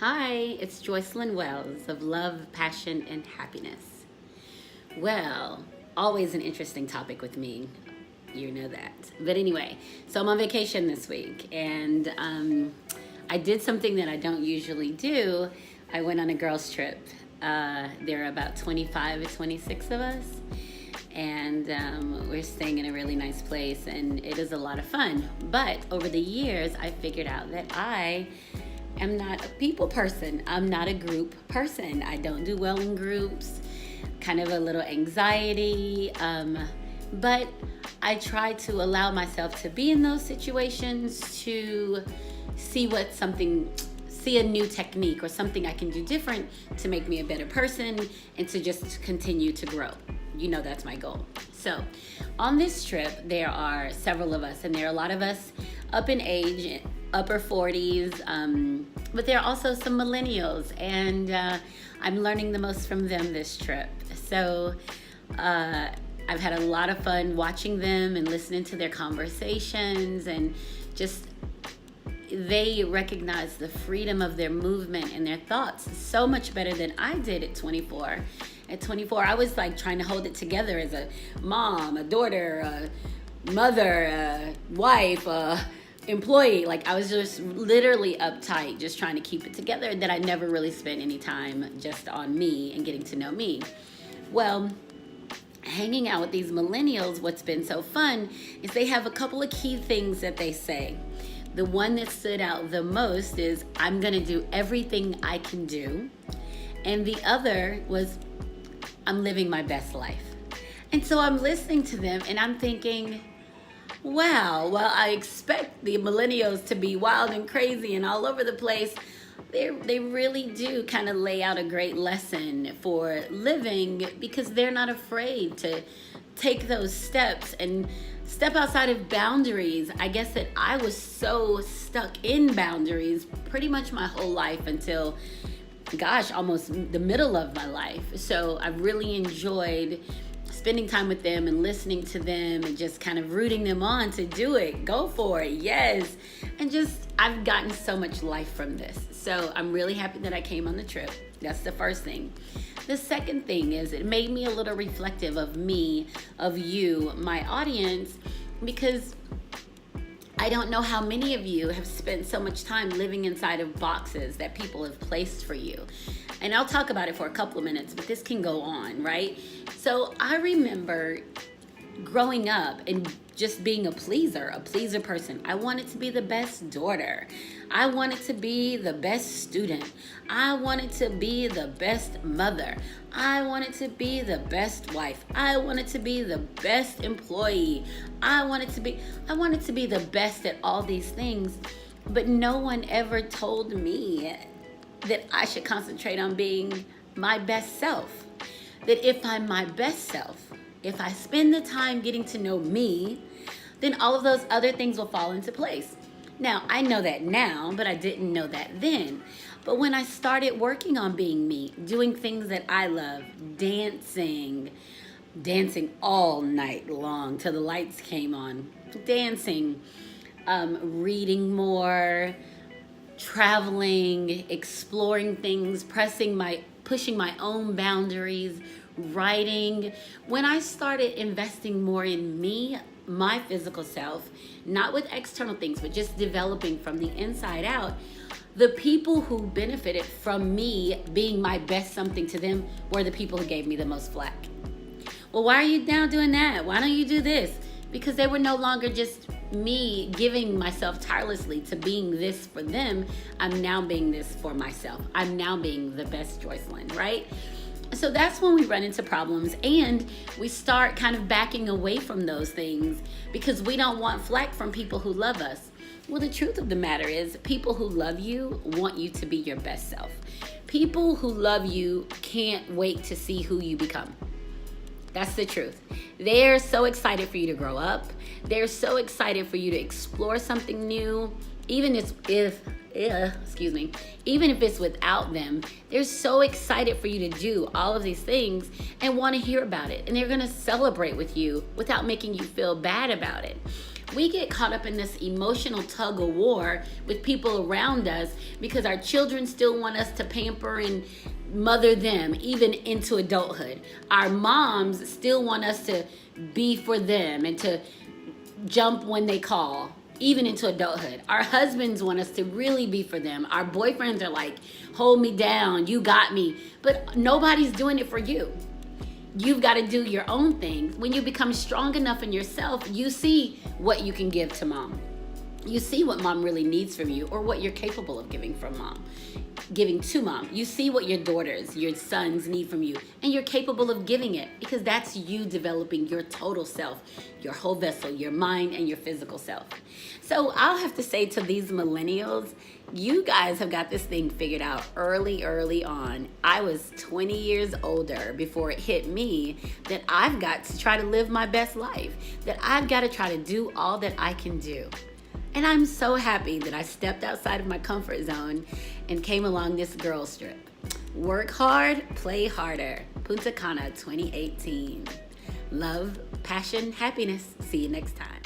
Hi, it's Joycelyn Wells of Love, Passion, and Happiness. Well, always an interesting topic with me. You know that. But anyway, so I'm on vacation this week, and I did something that I don't usually do. I went on a girls' trip. There are about 25 or 26 of us, and we're staying in a really nice place, and it is a lot of fun. But over the years, I figured out that I am not a people person. I'm not a group person. I don't do well in groups, kind of a little anxiety, but I try to allow myself to be in those situations to see see a new technique or something I can do different to make me a better person and to just continue to grow. You know, that's my goal. So on this trip, there are several of us, and there are a lot of us up in age, upper 40s, but there are also some millennials, and I'm learning the most from them this trip. So I've had a lot of fun watching them and listening to their conversations, and just they recognize the freedom of their movement and their thoughts so much better than I did at 24. At 24, I was like trying to hold it together as a mom, a daughter, a mother, a wife, a employee. Like, I was just literally uptight, just trying to keep it together, that I never really spent any time just on me and getting to know me. Well, hanging out with these millennials, what's been so fun is they have a couple of key things that they say. The one that stood out the most is, I'm gonna do everything I can do. And the other was, I'm living my best life. And so I'm listening to them and I'm thinking, wow, well, I expect the millennials to be wild and crazy and all over the place. They really do kind of lay out a great lesson for living, because they're not afraid to take those steps and step outside of boundaries. I guess that I was so stuck in boundaries pretty much my whole life until, almost the middle of my life. So I've really enjoyed spending time with them and listening to them and just kind of rooting them on to do it. Go for it. Yes. And just, I've gotten so much life from this. So I'm really happy that I came on the trip. That's the first thing. The second thing is, it made me a little reflective of me, of you, my audience, because I don't know how many of you have spent so much time living inside of boxes that people have placed for you. And I'll talk about it for a couple of minutes, but this can go on, right? So I remember growing up and just being a pleaser person. I wanted to be the best daughter. I wanted to be the best student. I wanted to be the best mother. I wanted to be the best wife. I wanted to be the best employee. I wanted to be the best at all these things, but no one ever told me that I should concentrate on being my best self. That if I'm my best self, if I spend the time getting to know me, then all of those other things will fall into place. Now, I know that now, but I didn't know that then. But when I started working on being me, doing things that I love, dancing all night long till the lights came on, dancing, reading more, traveling, exploring things, pushing my own boundaries, writing. When I started investing more in me, my physical self, not with external things, but just developing from the inside out, the people who benefited from me being my best something to them were the people who gave me the most flack. Well, why are you now doing that? Why don't you do this? Because they were no longer just me giving myself tirelessly to being this for them. I'm now being this for myself. I'm now being the best Joycelyn, right? So that's when we run into problems, and we start kind of backing away from those things because we don't want flack from people who love us. Well, the truth of the matter is, people who love you want you to be your best self. People who love you can't wait to see who you become. That's the truth. They're so excited for you to grow up. They're so excited for you to explore something new, even if it's without them. They're so excited for you to do all of these things and want to hear about it. And they're going to celebrate with you without making you feel bad about it. We get caught up in this emotional tug of war with people around us because our children still want us to pamper and mother them even into adulthood. Our moms still want us to be for them and to jump when they call, even into adulthood. Our husbands want us to really be for them. Our boyfriends are like, hold me down, you got me. But nobody's doing it for you. You've got to do your own thing. When you become strong enough in yourself, you see what you can give to mom. You see what mom really needs from you, or what you're capable of giving to mom. You see what your daughters, your sons need from you, and you're capable of giving it, because that's you developing your total self, your whole vessel, your mind and your physical self. So I'll have to say to these millennials, you guys have got this thing figured out early on. I was 20 years older before it hit me that I've got to try to live my best life, that I've got to try to do all that I can do. And I'm so happy that I stepped outside of my comfort zone and came along this girls trip. Work hard, play harder. Punta Cana 2018. Love, passion, happiness. See you next time.